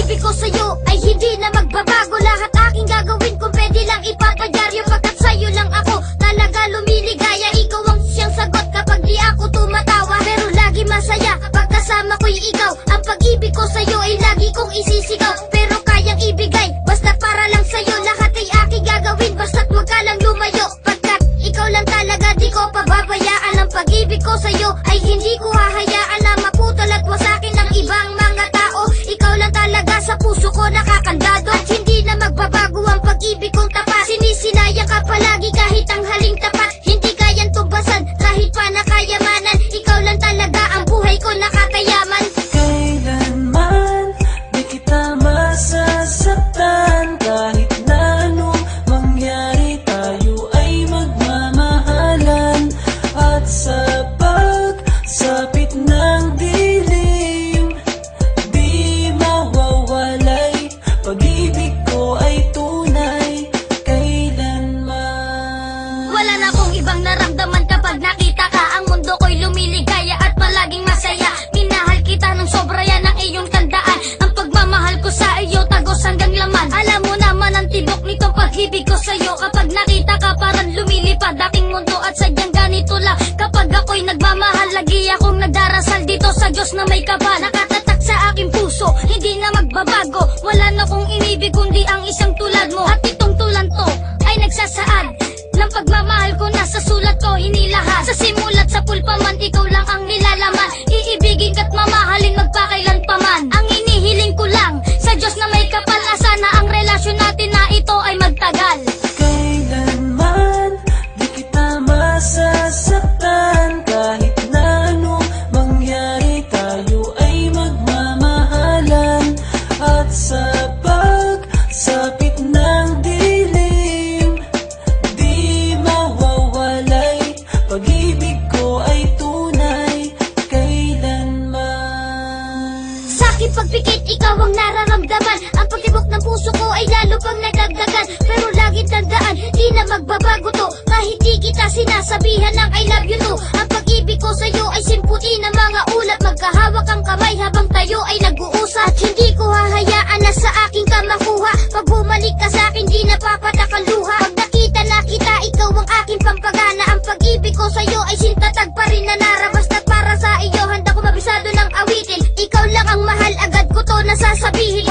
pag-ibig ko sa'yo ay hindi na magbabago. Lahat aking gagawin kung pwede lang ipapadyaryo, pagkat sa'yo lang ako talaga lumiligaya. Ikaw ang siyang sagot kapag di ako tumatawa, pero lagi masaya pag kasama ko'y ikaw. Ang pag-ibig ko sa'yo ay lagi kong isisigaw, pero kayang ibigay basta para lang sa'yo. Lahat ay aking gagawin basta't wag ka lang lumayo, pagkat ikaw lang talaga di ko pababayaan. Ang pag-ibig ko sa'yo ay hindi ko hahayaan na maputol at wasakin ng ibang mga tao. Ikaw lang talaga sa puso ko nakakandado, at hindi na magbabago ang pag-ibig kong tapat. Sinisinayang ka palagi kahit ang haling tapat, hindi kayang tubasan kahit pa nakayamanan. Ikaw lang talaga ang buhay ko nakakayaman. Kailanman di kita masasaktan, kahit na anong mangyari tayo ay magmamahalan. At sa pagsapit ng dilim, di mawawalay, pag-ibig ko ay tunay kailanman. Wala na akong ibang naramdaman kapag nakita ka. Ang mundo ko'y lumiligaya at palaging masaya. Minahal kita ng sobra, yan ang iyong tandaan. Ang pagmamahal ko sa iyo tagos hanggang laman. Alam mo naman ang tibok nitong pag-ibig ko sa'yo. Kapag nakita ka parang lumilipad aking mundo, at sadyang ganito lang kapag ako'y nagmamahal. Lagi akong nagdarasal dito sa Diyos na may kapal. Nakatatak sa aking puso, hindi na magbabago. Wala na kong inibig kundi ang isang tulad mo, at itong tulad to ay nagsasaad ng pagmamahal ko na sa sulat ko inilahat. Sa simulat sa pulpa man, ikaw lang ang nilalaman. Iibigin ka't mamahalin magpakailan pa man. Ang inihiling ko lang sa Diyos na may kapal, na sana ang relasyon natin na ito ay magtagal. Kailanman di kita masasaktan, kahit na anong mangyari tayo ay magmamahalan. At sa pagsapit ng dilim, di mawawalay, pag-ibig ko ay tunay kailanman. Sa aking pagpikit, ikaw ang nararamdaman. Ang pagtibok ng puso ko ay lalo pang nadagdagan. Pero laging tandaan, di na magbabago to, kahit di kita sinasabihan ng I love you too. Ang pag-ibig ko sa'yo ay simputi ng mga ulap, magkahawak ang kamay habang tayo ay nag-uusap. At hindi ko hahayaan na sa aking ka makuha. Pag bumalik ka sa akin, di napapatak ang luha. Pag nakita na kita, ikaw ang aking pampagana. Ang pag-ibig ko sa'yo ay sintatag pa rin na narabas, at para sa iyo handa ko mabisado ng awitin. Ikaw lang ang mahal, agad ko to nasasabihin.